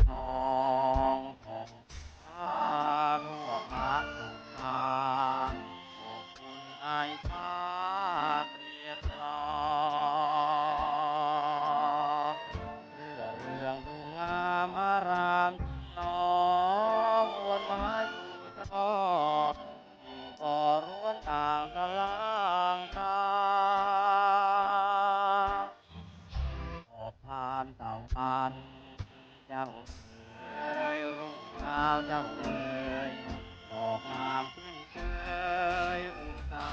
ทองของฟ้าร่วงมาตกทางขอบคุณไอ้ฟ้าเรียบร้อยเรื่องดูงามอารามน้องวนไม้ทองก็ร้วนต่างกะลางตาขอบพานเต่าพันเจ้าเอ๋ยรุ่งดาวเจ้าเอ๋ยดอกงามขึ้นเชยอุตสา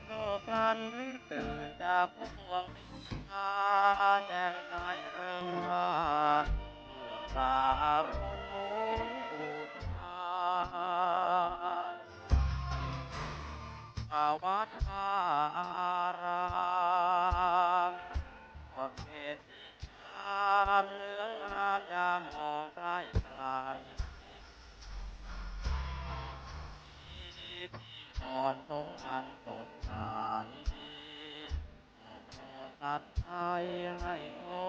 โลกกันริตื่นจากพวงนิทาแจ้งใจเอิงราตาคุณหนูอุทาวัดอารามประเพณีงามเหลืองงามยามมองใกล้ไกลที่อ่อนทรงอันสดใสสัตว์ไทยให้โอ้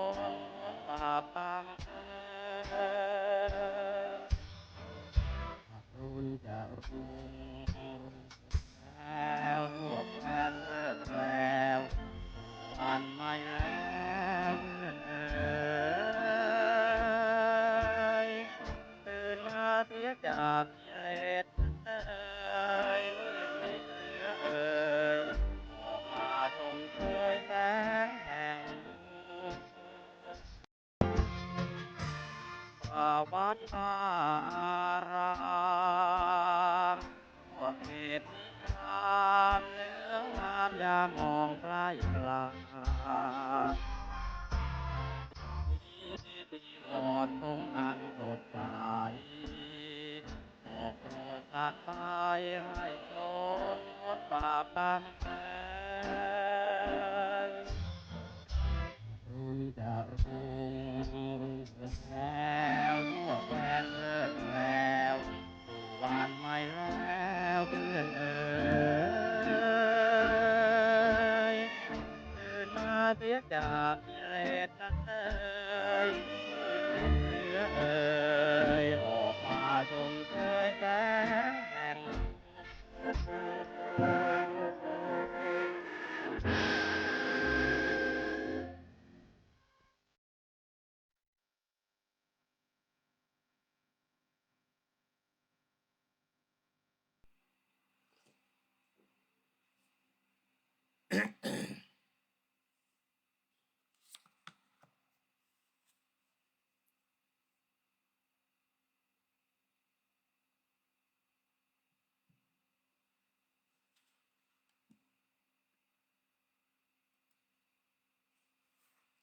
ปราบตามเอ่ยรุ่นจะรุ่งแล้วทั่วแผ่นเลิศแล้ววันไม่แล้วเพื่อนเอ่ยตื่นมาเสียจากกิเลสเอ่ยรีบเสือเอ่ยออกมาชมเชยแสงแห่งวัดอารามทั่วเขตนิคามเหลืองงามยามมองใกล้ไกลอ่อนทรงอันสดใสบอกโปรดสัตว์ไปให้ชมงดบาปตามแสงรุ่งจะรุ่งแล้วทั่วแคว้นเลิศแล้วสู่วันใหม่แล้วเพื่อนเอ่ยตื่นมาเสียจากกิเลสนั้นเอ่ยเสือเอ่ยออกมาชมเชยแสงแห่ง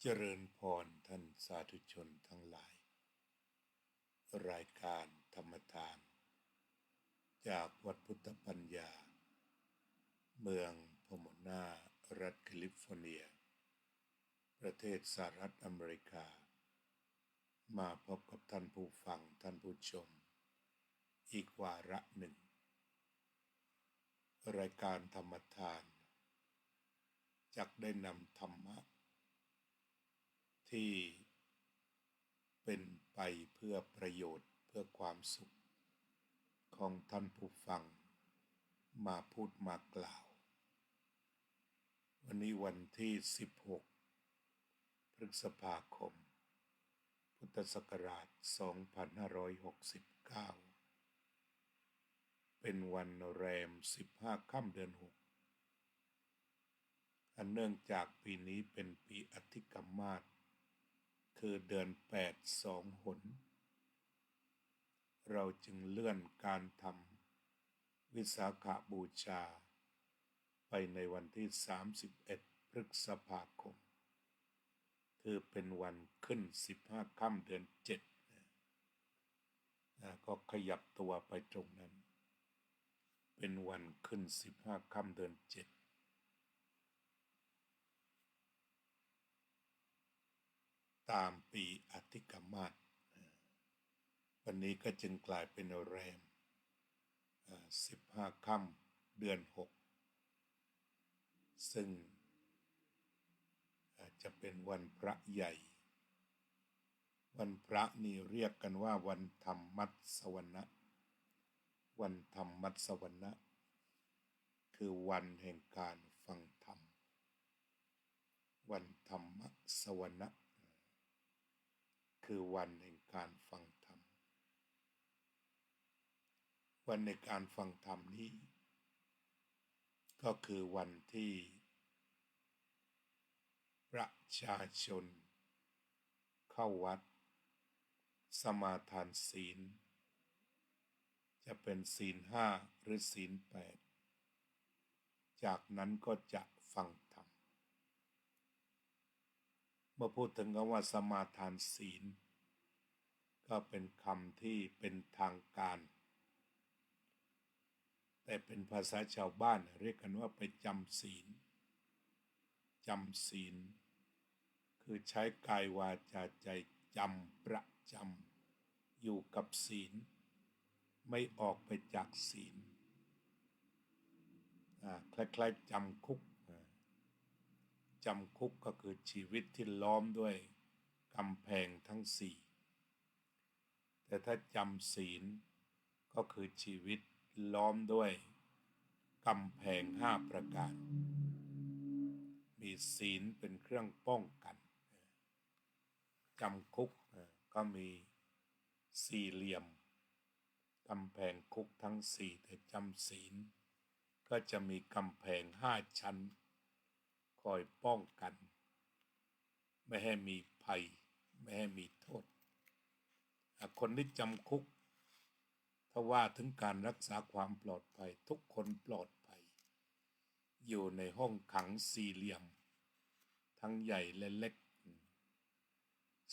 เจริญพรท่านสาธุชนทั้งหลายรายการธรรมทานจากวัดพุทธปัญญาเมืองพโมนารัฐแคลิฟอร์เนียประเทศสหรัฐอเมริกามาพบกับท่านผู้ฟังท่านผู้ชมอีกวาระหนึ่งรายการธรรมทานจักได้นำธรรมะที่เป็นไปเพื่อประโยชน์เพื่อความสุขของท่านผู้ฟังมาพูดมากล่าววันนี้วันที่16พฤษภาคมพุทธศักราช2569เป็นวันแรม15ค่ำเดือน6อันเนื่องจากปีนี้เป็นปีอธิกมาสคือเดือน8 2 หนเราจึงเลื่อนการทำวิสาขบูชาไปในวันที่31พฤษภาคมคือเป็นวันขึ้น15ค่ำเดือน7ก็ขยับตัวไปตรงนั้นเป็นวันขึ้น15ค่ำเดือน7ตามปีอธิกมาสวันนี้ก็จึงกลายเป็นแรม15ค่ำเดือน6ซึ่ง จะเป็นวันพระใหญ่ วันพระนี่เรียกกันว่าวันธรรมัสวนะ วันธรรมัสวนะคือวันแห่งการฟังธรรม วันธรรมสวนะคือวันแห่งการฟังธรรม วันในการฟังธรรมนี้ก็คือวันที่ประชาชนเข้าวัดสมาทานศีลจะเป็นศีลห้าหรือศีลแปดจากนั้นก็จะฟังธรรมเมื่อพูดถึงคำว่าสมาทานศีลก็เป็นคำที่เป็นทางการแต่เป็นภาษาชาวบ้านเรียกกันว่าไปจำศีลคือใช้กายวาจาใจจำประจำอยู่กับศีลไม่ออกไปจากศีลคล้ายๆจำคุกก็คือชีวิตที่ล้อมด้วยกำแพงทั้งสี่แต่ถ้าจำศีลก็คือชีวิตล้อมด้วยกำแพงห้าประการมีศีลเป็นเครื่องป้องกันจำคุกก็มีสี่เหลี่ยมกำแพงคุกทั้งสี่แต่จำศีลก็จะมีกำแพงห้าชั้นคอยป้องกันไม่ให้มีภัยไม่ให้มีโทษคนที่จำคุกถ้าว่าถึงการรักษาความปลอดภัยทุกคนปลอดภัยอยู่ในห้องขังสี่เหลี่ยมทั้งใหญ่และเล็ก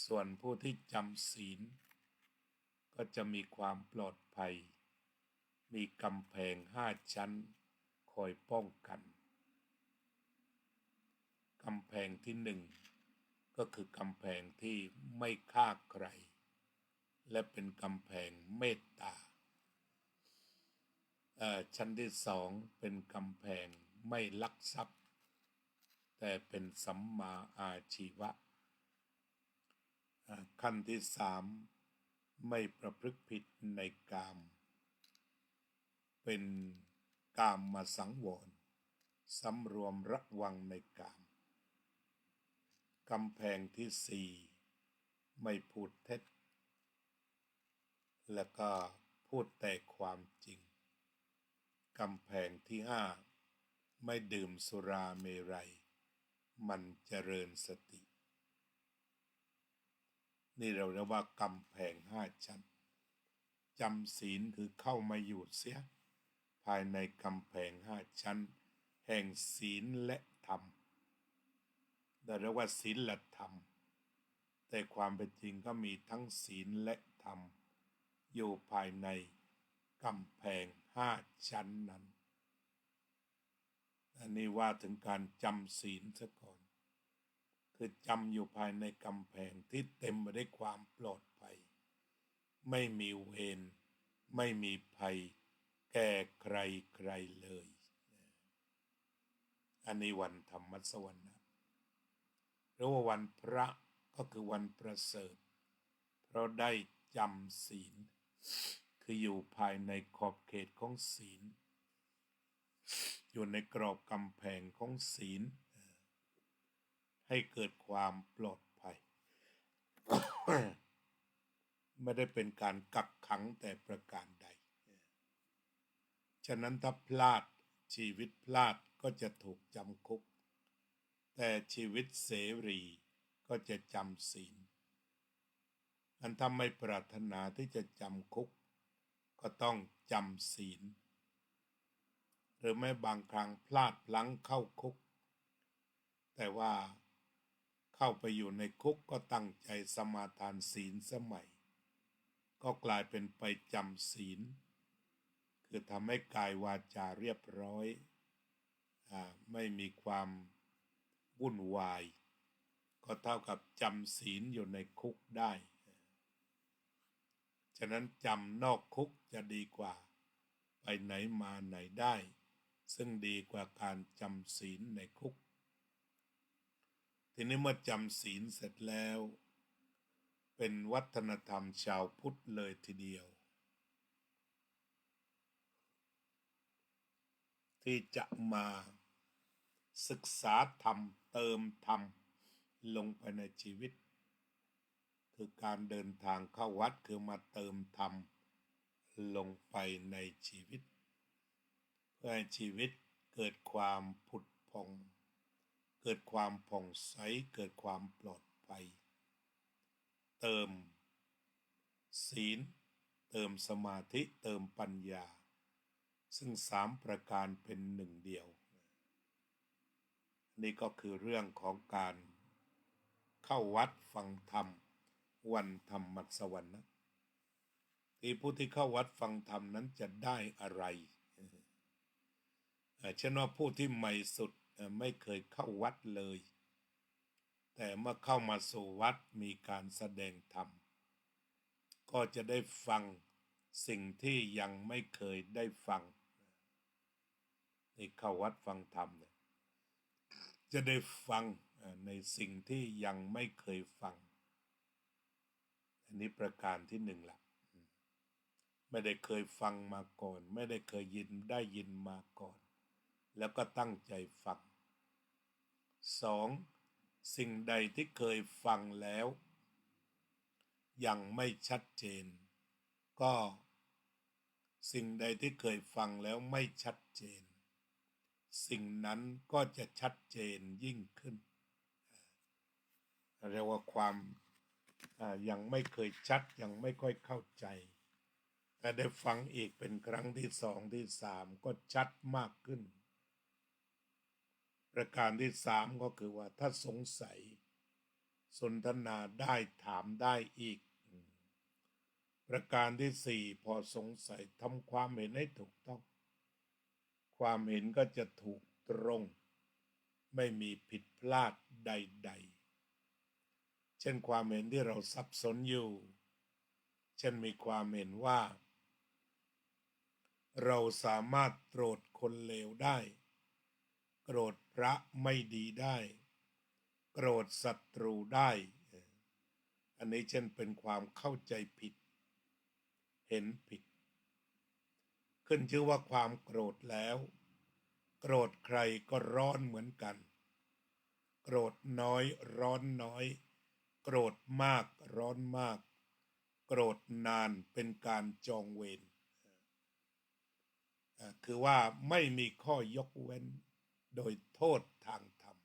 ส่วนผู้ที่จำศีลก็จะมีความปลอดภัยมีกำแพงห้าชั้นคอยป้องกันกำแพงที่หนึ่งก็คือกำแพงที่ไม่ฆ่าใครและเป็นกำแพงเมตตาชั้นที่สองเป็นกำแพงไม่ลักทรัพย์แต่เป็นสัมมาอาชีวะขั้นที่สามไม่ประพฤติผิดในกามเป็นกามมาสังวรสำรวมระวังในกามกำแพงที่สี่ไม่พูดเท็จและก็พูดแต่ความจริงกำแพงที่ห้าไม่ดื่มสุราเมรัยมันเจริญสตินี่เราเรียกว่ากำแพงห้าชั้นจำศีลคือเข้ามาอยู่เสียภายในกำแพงห้าชั้นแห่งศีลและธรรมเราเรียกว่าศีลและธรรมแต่ความเป็นจริงก็มีทั้งศีลและธรรมอยู่ภายในกำแพงห้าชั้นนั้นอันนี้ว่าถึงการจำศีลซะก่อนคือจำอยู่ภายในกำแพงที่เต็มไปด้วยความปลอดภัยไม่มีเวรไม่มีภัยแก่ใครเลยอันนี้วันธรรมสวนะหรือว่าวันพระก็คือวันประเสริฐเพราะได้จำศีลคืออยู่ภายในขอบเขตของศีลอยู่ในกรอบกำแพงของศีลให้เกิดความปลอดภัย ไม่ได้เป็นการกักขังแต่ประการใดฉะนั้นถ้าพลาดชีวิตพลาดก็จะถูกจำคุกแต่ชีวิตเสรีก็จะจำศีลอันถ้าไม่ปรารถนาที่จะจำคุกก็ต้องจำศีลหรือไม่บางครั้งพลาดพลั้งเข้าคุกแต่ว่าเข้าไปอยู่ในคุกก็ตั้งใจสมาทานศีลสมัยก็กลายเป็นไปจำศีลคือทำให้กายวาจาเรียบร้อยไม่มีความวุ่นวายก็เท่ากับจำศีลอยู่ในคุกได้ฉะนั้นจำนอกคุกจะดีกว่าไปไหนมาไหนได้ซึ่งดีกว่าการจำศีลในคุก ทีนี้เมื่อจำศีลเสร็จแล้วเป็นวัฒนธรรมชาวพุทธเลยทีเดียวที่จะมาศึกษาธรรมเติมธรรมลงไปในชีวิตคือการเดินทางเข้าวัดคือมาเติมธรรมลงไปในชีวิตเพื่อให้ชีวิตเกิดความผุดผ่องเกิดความผ่องใสเกิดความปลอดภัยเติมศีลเติมสมาธิเติมปัญญาซึ่ง3ประการเป็นหนึ่งเดียวนี่ก็คือเรื่องของการเข้าวัดฟังธรรมวันธรรมสวรรค์นะที่ผู้ที่เข้าวัดฟังธรรมนั้นจะได้อะไรเช่นว่าผู้ที่ใหม่สุดไม่เคยเข้าวัดเลยแต่เมื่อเข้ามาสู่วัดมีการแสดงธรรมก็จะได้ฟังสิ่งที่ยังไม่เคยได้ฟังนี่เข้าวัดฟังธรรมเนี่ยจะได้ฟังในสิ่งที่ยังไม่เคยฟังอันนี้ประการที่หนึ่งละไม่ได้เคยฟังมาก่อนไม่ได้เคยได้ยินมาก่อนแล้วก็ตั้งใจฟัง2สิ่งใดที่เคยฟังแล้วยังไม่ชัดเจนก็สิ่งใดที่เคยฟังแล้วไม่ชัดเจนสิ่งนั้นก็จะชัดเจนยิ่งขึ้นเรียกว่าความยังไม่เคยชัดยังไม่ค่อยเข้าใจแต่ได้ฟังอีกเป็นครั้งที่2ที่3ก็ชัดมากขึ้นประการที่3ก็คือว่าถ้าสงสัยสนทนาได้ถามได้อีกประการที่4พอสงสัยทำความเห็นให้ถูกต้องความเห็นก็จะถูกตรงไม่มีผิดพลาดใดๆเช่นความเห็นที่เราสับสนอยู่เช่นมีความเห็นว่าเราสามารถโกรธคนเลวได้โกรธพระไม่ดีได้โกรธศัตรูได้อันนี้เช่นเป็นความเข้าใจผิดเห็นผิดขึ้นชื่อว่าความโกรธแล้วโกรธใครก็ร้อนเหมือนกันโกรธน้อยร้อนน้อยโกรธมากร้อนมากโกรธนานเป็นการจองเวรคือว่าไม่มีข้อยกเว้นโดยโทษทางธรรม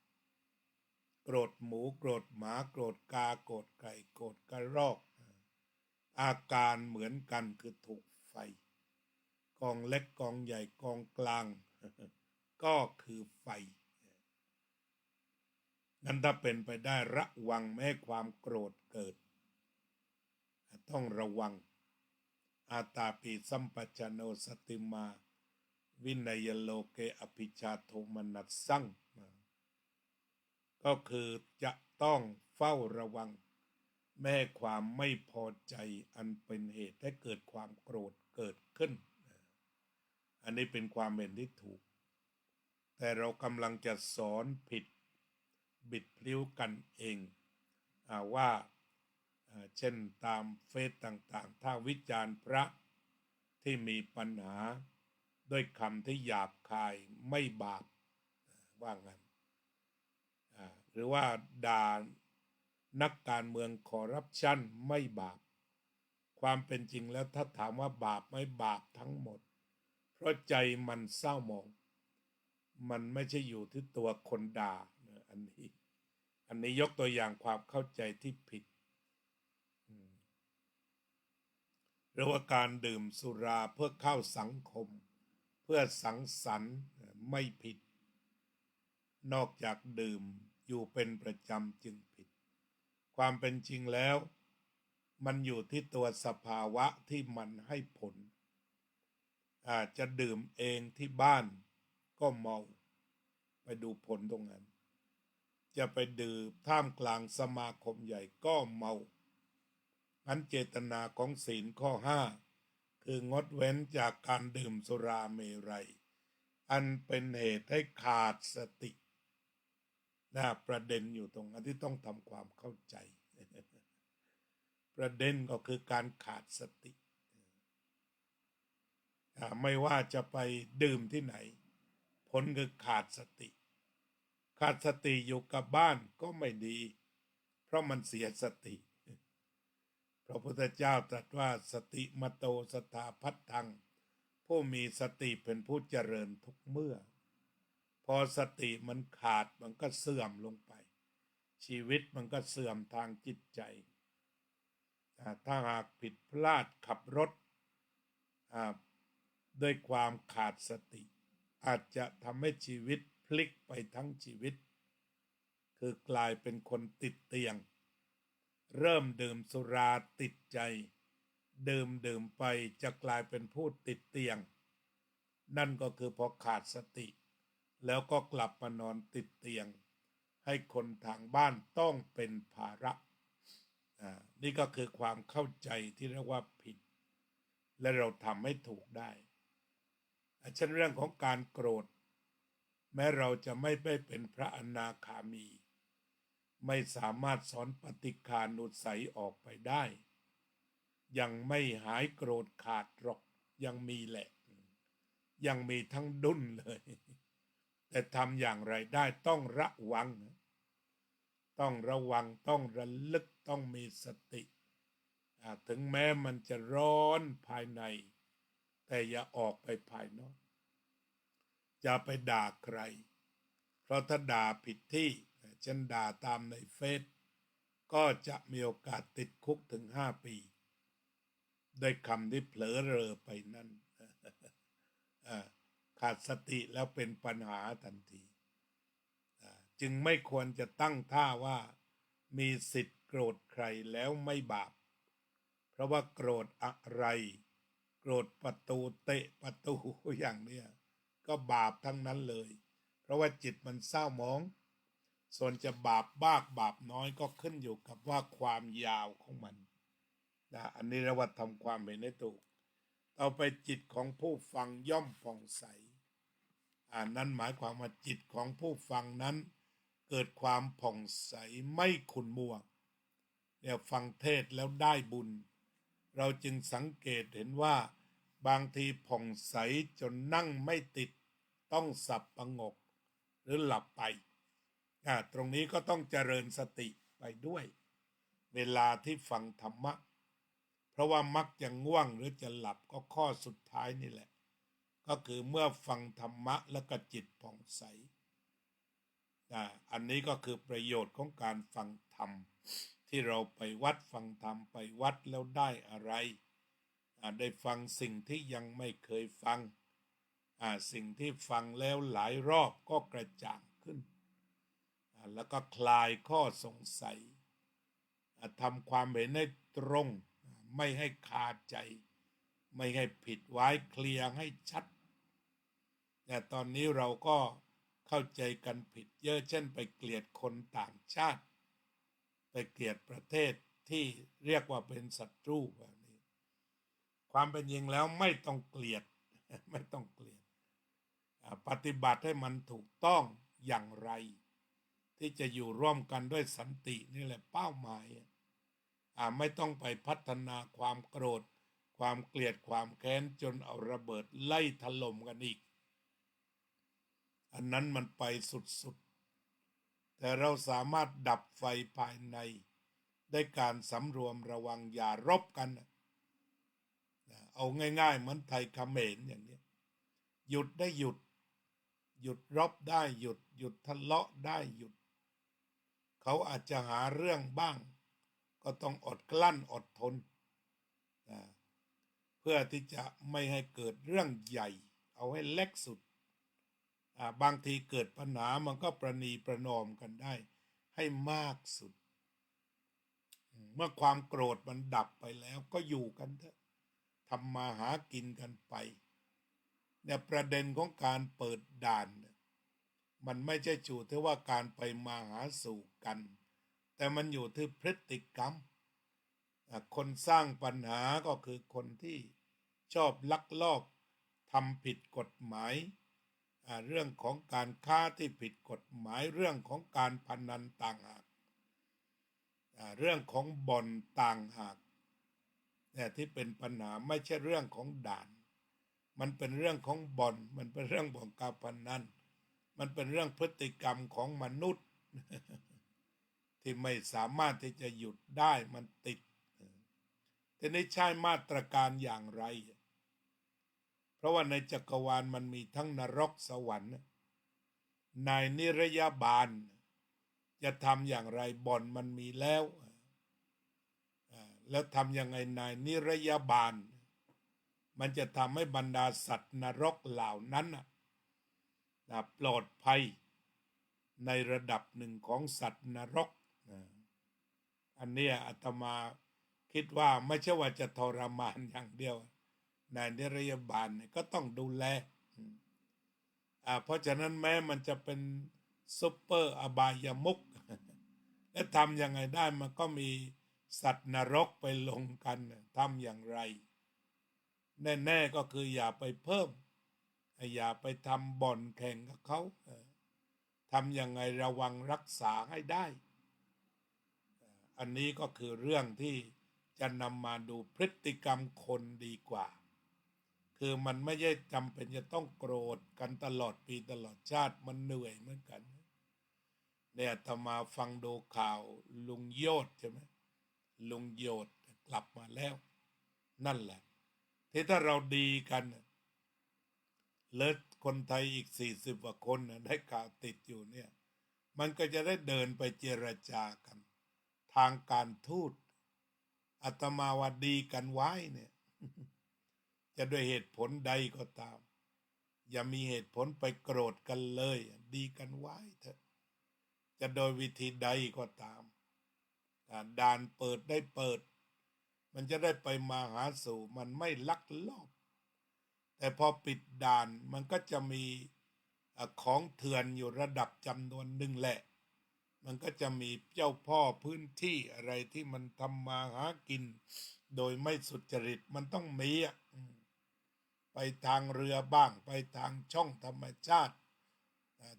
โกรธหมูโกรธหมาโกรธกาโกรธไก่โกรธกระรอกอาการเหมือนกันคือถูกไฟกองเล็กกองใหญ่กองกลางก็คือไฟนั้นถ้าเป็นไปได้ระวังไม่ให้ความโกรธเกิดต้องระวังอาตาปิสัมปชโนสติมาวินัยโลเกอภิชาโทมนัสสังก็คือจะต้องเฝ้าระวังแม้ความไม่พอใจอันเป็นเหตุให้เกิดความโกรธเกิดขึ้นอันนี้เป็นความเห็นที่ถูกแต่เรากำลังจะสอนผิดบิดพลิ้วกันเองว่าเช่นตามเฟซต่างๆถ้าวิจารณ์พระที่มีปัญหาด้วยคำที่หยาบคายไม่บาปว่างั้นหรือว่าด่านักการเมืองคอร์รัปชันไม่บาปความเป็นจริงแล้วถ้าถามว่าบาปไม่บาปทั้งหมดเพราะใจมันเศร้าหมองมันไม่ใช่อยู่ที่ตัวคนด่าอันนี้ยกตัวอย่างความเข้าใจที่ผิดหรือว่าการดื่มสุราเพื่อเข้าสังคมเพื่อสังสรรค์ไม่ผิดนอกจากดื่มอยู่เป็นประจำจึงผิดความเป็นจริงแล้วมันอยู่ที่ตัวสภาวะที่มันให้ผลอาจจะดื่มเองที่บ้านก็เมาไปดูผลตรงนั้นจะไปดื่มท่ามกลางสมาคมใหญ่ก็เมางั้นเจตนาของศีลข้อ5คืองดเว้นจากการดื่มสุราเมรัยอันเป็นเหตุให้ขาดสติ ประเด็นอยู่ตรงนั้นที่ต้องทำความเข้าใจ ประเด็นก็คือการขาดสติไม่ว่าจะไปดื่มที่ไหนผลคือขาดสติขาดสติอยู่กับบ้านก็ไม่ดีเพราะมันเสียสติพระพุทธเจ้าตรัสว่าสติมโตสถาพัตถังผู้มีสติเป็นผู้เจริญทุกเมื่อพอสติมันขาดมันก็เสื่อมลงไปชีวิตมันก็เสื่อมทางจิตใจถ้าหากผิดพลาดขับรถด้วยความขาดสติอาจจะทำให้ชีวิตพลิกไปทั้งชีวิตคือกลายเป็นคนติดเตียงเริ่มดื่มสุราติดใจดื่มไปจะกลายเป็นผู้ติดเตียงนั่นก็คือพอขาดสติแล้วก็กลับมานอนติดเตียงให้คนทางบ้านต้องเป็นภาระนี่ก็คือความเข้าใจที่เรียกว่าผิดและเราทำให้ถูกได้เช่นเรื่องของการโกรธแม้เราจะไม่ได้เป็นพระอนาคามีไม่สามารถสอนปฏิฆานุสัยออกไปได้ยังไม่หายโกรธขาดหรอกยังมีแหละยังมีทั้งดุ้นเลยแต่ทำอย่างไรได้ต้องระวังต้องระวังต้องระลึกต้องมีสติถึงแม้มันจะร้อนภายในแต่อย่าออกไปภายนอกอย่าไปด่าใครเพราะถ้าด่าผิดที่เช่นด่าตามในเฟซก็จะมีโอกาสติดคุกถึง5 ปีด้วยคำที่เผลอเรอไปนั่นขาดสติแล้วเป็นปัญหาทันทีจึงไม่ควรจะตั้งท่าว่ามีสิทธิ์โกรธใครแล้วไม่บาปเพราะว่าโกรธอะไรโกรธประตูเตะประตูอย่างเนี้ยก็บาปทั้งนั้นเลยเพราะว่าจิตมันเศร้าหมองส่วนจะบาปบ้างบาปน้อยก็ขึ้นอยู่กับว่าความยาวของมันอันนี้เราว่าทำความเห็นให้ถูกต่อไปจิตของผู้ฟังย่อมผ่องใสนั้นหมายความว่าจิตของผู้ฟังนั้นเกิดความผ่องใสไม่ขุ่นมัวเนี่ยฟังเทศแล้วได้บุญเราจึงสังเกตเห็นว่าบางทีผ่องใสจนนั่งไม่ติดต้องสับประงกหรือหลับไปตรงนี้ก็ต้องเจริญสติไปด้วยเวลาที่ฟังธรรมะเพราะว่ามักจะง่วงหรือจะหลับก็ข้อสุดท้ายนี่แหละก็คือเมื่อฟังธรรมะแล้วก็จิตผ่องใสอันนี้ก็คือประโยชน์ของการฟังธรรมที่เราไปวัดฟังธรรมไปวัดแล้วได้อะไรได้ฟังสิ่งที่ยังไม่เคยฟังสิ่งที่ฟังแล้วหลายรอบก็กระจ่างขึ้นแล้วก็คลายข้อสงสัยทำความเห็นให้ตรงไม่ให้คาใจไม่ให้ผิดไว้เคลียร์ให้ชัดแต่ตอนนี้เราก็เข้าใจกันผิดเยอะเช่นไปเกลียดคนต่างชาติไปเกลียดประเทศที่เรียกว่าเป็นศัตรูแบบนี้ความเป็นจริงแล้วไม่ต้องเกลียดไม่ต้องเกลียดปฏิบัติให้มันถูกต้องอย่างไรที่จะอยู่ร่วมกันด้วยสันตินี่แหละเป้าหมายไม่ต้องไปพัฒนาความโกรธความเกลียดความแค้นจนเอาระเบิดไล่ถล่มกันอีกอันนั้นมันไปสุดๆแต่เราสามารถดับไฟภายในได้การสำรวมระวังอย่ารบกันเอาง่ายๆเหมือนไทยเขมรอย่างนี้หยุดได้หยุดรบได้หยุดทะเลาะได้หยุดเขาอาจจะหาเรื่องบ้างก็ต้องอดกลั้นอดทนเพื่อที่จะไม่ให้เกิดเรื่องใหญ่เอาให้เล็กสุดบางทีเกิดปัญหามันก็ประนีประนอมกันได้ให้มากสุดเมื่อความโกรธมันดับไปแล้วก็อยู่กันเถอะทำมาหากินกันไปเนี่ยประเด็นของการเปิดด่านมันไม่ใช่อยู่ที่ว่าการไปมาหาสู่กันแต่มันอยู่ที่พฤติกรรมคนสร้างปัญหาก็คือคนที่ชอบลักลอบทำผิดกฎหมาย เรื่องของการค้าที่ผิดกฎหมายเรื่องของการพนันต่างหากเรื่องของบ่อนต่างหากเนี่ยที่เป็นปัญหาไม่ใช่เรื่องของด่านมันเป็นเรื่องของบ่อนมันเป็นเรื่องของการพนันมันเป็นเรื่องพฤติกรรมของมนุษย์ที่ไม่สามารถที่จะหยุดได้มันติดทีนี้ใช้มาตรการอย่างไรเพราะว่าในจักรวาลมันมีทั้งนรกสวรรค์นายนิรยาบาลจะทำอย่างไรบ่อนมันมีแล้วแล้วทำยังไงนายนิรยาบาลมันจะทำให้บรรดาสัตว์นรกเหล่านั้นปลอดภัยในระดับหนึ่งของสัตว์นรกอันนี้อาตมาคิดว่าไม่ใช่ว่าจะทรมานอย่างเดียวนายนิรยาบาลก็ต้องดูแลเพราะฉะนั้นแม้มันจะเป็นซุปเปอร์อบายมุขและทำยังไงได้มันก็มีสัตว์นรกไปลงกันทำอย่างไรแน่ๆก็คืออย่าไปเพิ่มอย่าไปทำบ่อนแข่งกับเขาทำยังไงระวังรักษาให้ได้อันนี้ก็คือเรื่องที่จะนำมาดูพฤติกรรมคนดีกว่าคือมันไม่ใช่จำเป็นจะต้องโกรธกันตลอดปีตลอดชาติมันเหนื่อยเหมือนกันเนี่ยอาตมาฟังดูข่าวลุงโยศใช่ไหมลุงโยศกลับมาแล้วนั่นแหละที่ถ้าเราดีกันเลิศคนไทยอีก40 กว่าคนได้ข่าวติดอยู่เนี่ยมันก็จะได้เดินไปเจรจากันทางการทูตอาตมาว่าดีกันไว้เนี่ยจะด้วยเหตุผลใดก็ตามอย่ามีเหตุผลไปโกรธกันเลยดีกันไว้เถอะจะโดยวิธีใดก็ตามด่านเปิดได้เปิดมันจะได้ไปมาหาสู่มันไม่ลักลอบแต่พอปิดด่านมันก็จะมีของเถื่อนอยู่ระดับจำนวนหนึ่งแหละมันก็จะมีเจ้าพ่อพื้นที่อะไรที่มันทำมาหากินโดยไม่สุจริตมันต้องมีไปทางเรือบ้างไปทางช่องธรรมชาติ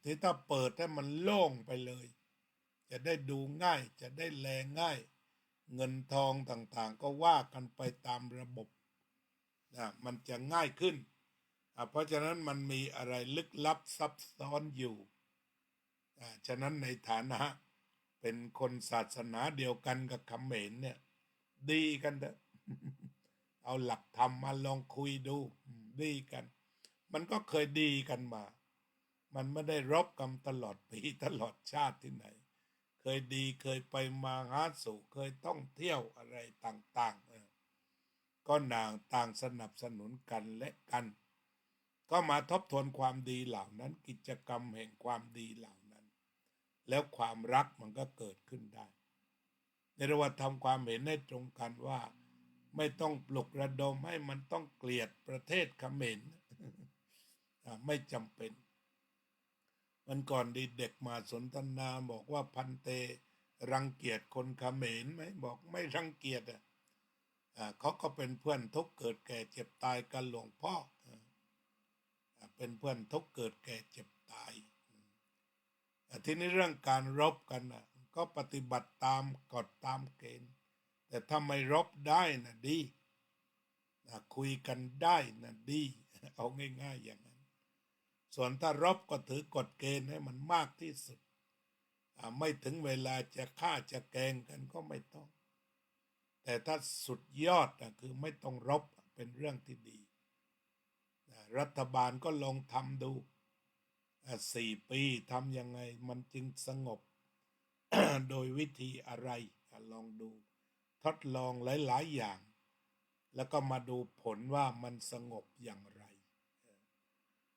ที่ถ้าเปิดให้มันโล่งไปเลยจะได้ดูง่ายจะได้แลง่ายเงินทองต่างๆก็ว่ากันไปตามระบบมันจะง่ายขึ้นเพราะฉะนั้นมันมีอะไรลึกลับซับซ้อนอยู่ฉะนั้นในฐานะเป็นคนศาสนาเดียวกันกับเขมรเนี่ยดีกันเถอะ เอาหลักธรรมมาลองคุยดูดีกันมันก็เคยดีกันมามันไม่ได้รบกันตลอดปีตลอดชาติที่ไหนเคยดีเคยไปมาหาสู่เคยท่องเที่ยวอะไรต่างๆก็ต่างสนับสนุนกันและกันก็มาทบทวนความดีเหล่านั้นกิจกรรมแห่งความดีเหล่านั้นแล้วความรักมันก็เกิดขึ้นได้ในระหว่างทำความเห็นให้ตรงกันว่าไม่ต้องปลุกระดมให้มันต้องเกลียดประเทศเขมรไม่จำเป็นมันก่อนดีเด็กมาสนทนาบอกว่าพันเตรังเกียจคนเขมรไหมบอกไม่รังเกียจเขาก็เป็นเพื่อนทุกเกิดแก่เจ็บตายกันหลวงพ่อเป็นเพื่อนทุกเกิดแก่เจ็บตายทีนี้เรื่องการรบกันก็ปฏิบัติตามกฎตามเกณฑ์แต่ถ้าไม่รบได้นะดีคุยกันได้นะดีเอาง่ายๆอย่างนั้นส่วนถ้ารบก็ถือกฎเกณฑ์ให้มันมากที่สุดไม่ถึงเวลาจะฆ่าจะแกล้งกันก็ไม่ต้องแต่ถ้าสุดยอดคือไม่ต้องรบเป็นเรื่องที่ดีรัฐบาลก็ลองทำดู4 ปีทำยังไงมันจึงสงบ โดยวิธีอะไรลองดูทดลองหลายๆอย่างแล้วก็มาดูผลว่ามันสงบอย่างไร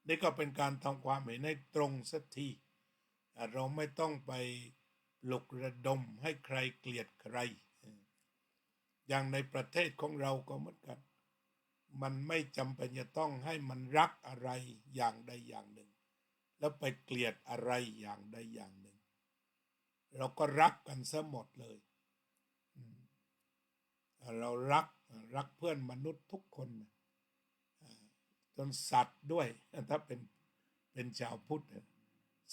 นี่ก็เป็นการทำความเห็นให้ตรงสักทีเราไม่ต้องไปปลุกระดมให้ใครเกลียดใครอย่างในประเทศของเราก็เหมือนกันมันไม่จำเป็นจะต้องให้มันรักอะไรอย่างใดอย่างหนึ่งแล้วไปเกลียดอะไรอย่างใดอย่างหนึ่งเราก็รักกันซะหมดเลยเรารักเพื่อนมนุษย์ทุกคนจนสัตว์ด้วยถ้าเป็น เป็นชาวพุทธ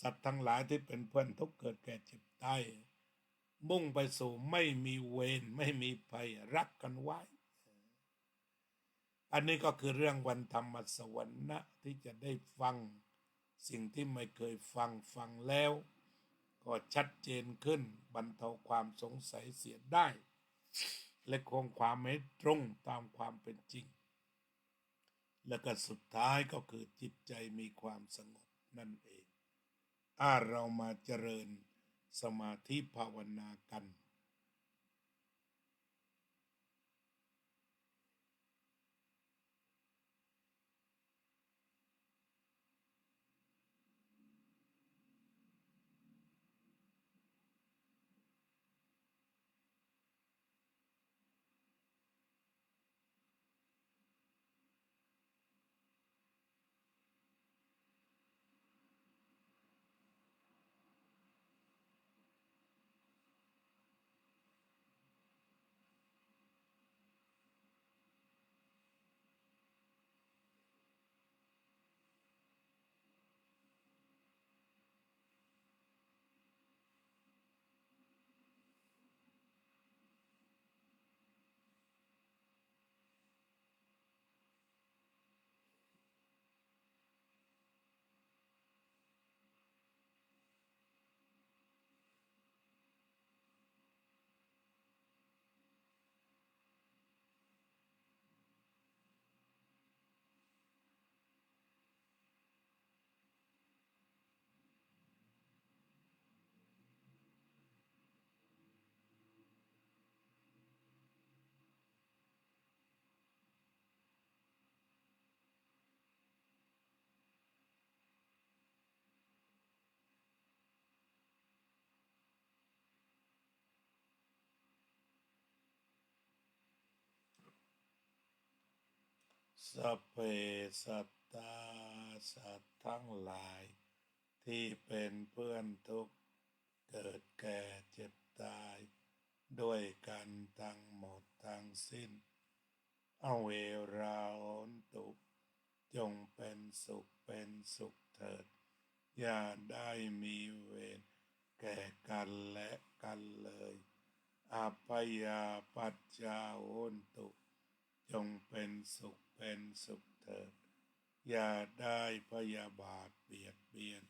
สัตว์ทั้งหลายที่เป็นเพื่อนทุกข์เกิดแก่เจ็บตายมุ่งไปสู่ไม่มีเวรไม่มีภัยรักกันไว้อันนี้ก็คือเรื่องวันธรรมสวรรค์ที่จะได้ฟังสิ่งที่ไม่เคยฟังแล้วก็ชัดเจนขึ้นบรรเทาความสงสัยเสียได้และคงความไม่ตรงตามความเป็นจริงและก็สุดท้ายก็คือจิตใจมีความสงบนั่นเองเรามาเจริญสมาธิภาวนากันสัพเพสัตตาสัตว์ทั้งหลายที่เป็นเพื่อนทุกข์เกิดแก่เจ็บตายด้วยกันทั้งหมดทั้งสิ้นเอาเวราโหนตุจงเป็นสุขเถิดอย่าได้มีเวรแก่กันและกันเลยอัพยาปัจจาโหนตุจงเป็นสุขเถิดอย่าได้พยาบาทเบียดเบียน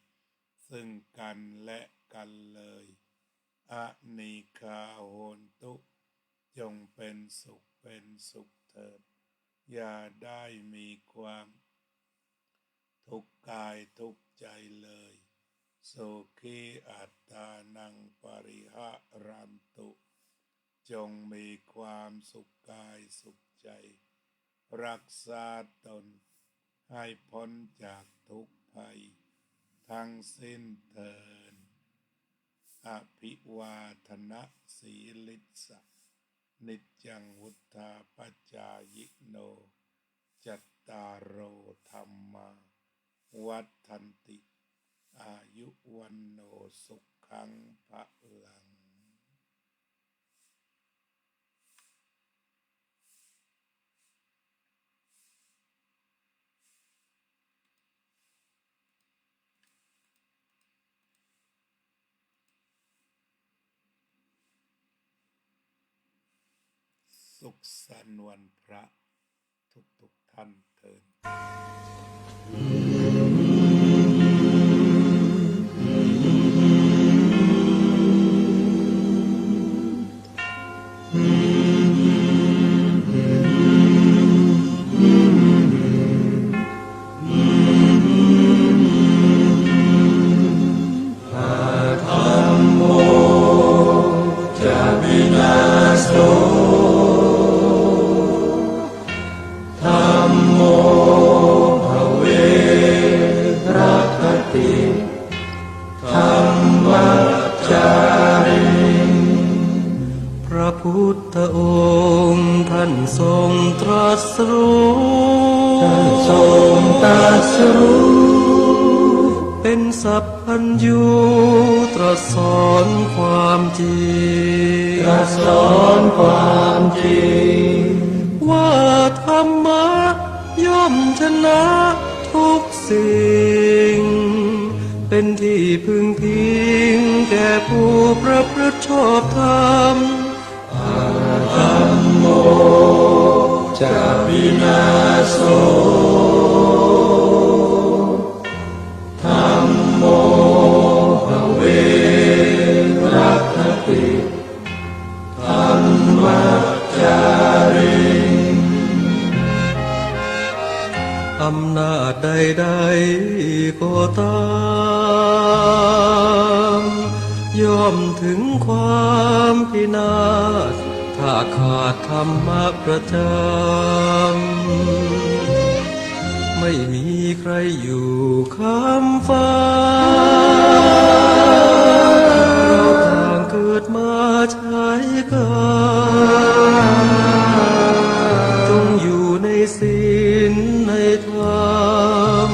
ซึ่งกันและกันเลยอนิฆาโหนตุจงเป็นสุขเถิดอย่าได้มีความทุกข์กายทุกข์ใจเลยสุขีอัตตานังปริหารันตุจงมีความสุขกายสุขใจรักษาตนให้พ้นจากทุกภัยทั้งสิ้นเถิดอภิวาทนะสีลิสะนิจจังวุธาปัจจายโนจัตตารโอธรรมาวัฏันติอายุวันโนสุขังภะลังสุขสันต์วันพระทุกท่านเถิดพุทธองค์ท่านทรงตรัสรู้เป็นสัพพัญญูตรัสสอนความจริงว่าธรรมะย่อมชนะทุกสิ่ง เป็นที่พึงพิงแก่ผู้ประพฤติชอบธรรมธัมโมจะวินาโสธัมโมภเวรัคติธัมมัจจาริอำนาจใดๆก็ตามย่อมถึงความพินาศถ้าขาดธรรมะประจำไม่มีใครอยู่ค้ำฟ้าเราต่างเกิดมาใช้กรรมจงอยู่ในศีลในธรรม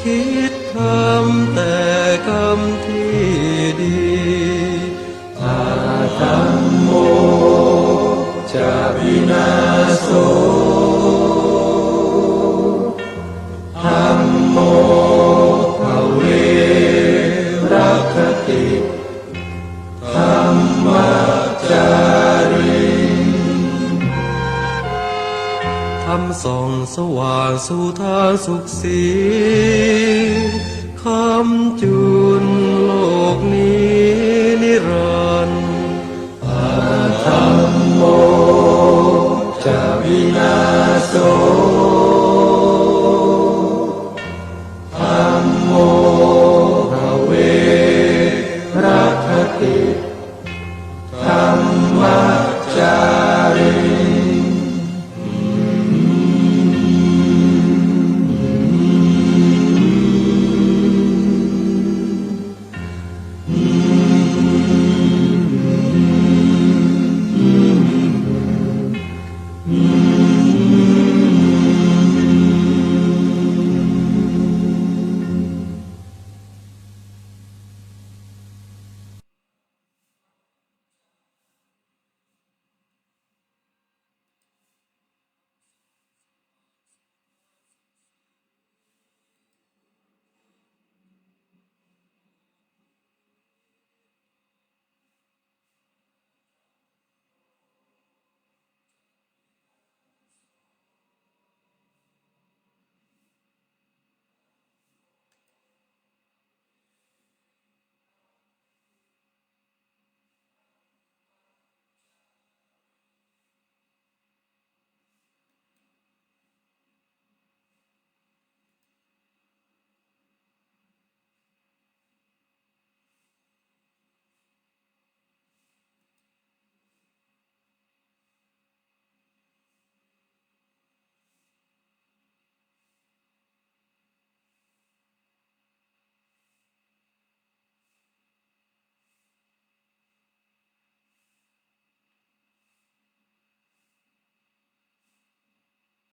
คิดทำแต่กรรมที่ดีธัมโมจะวินาโสธัมโมภเวรัคติธัมมัจจาริธรรมส่องสว่างสู่ทางสุขสีคำจุนโลกนี้นิรันดร์ธัมโมจะวินาโส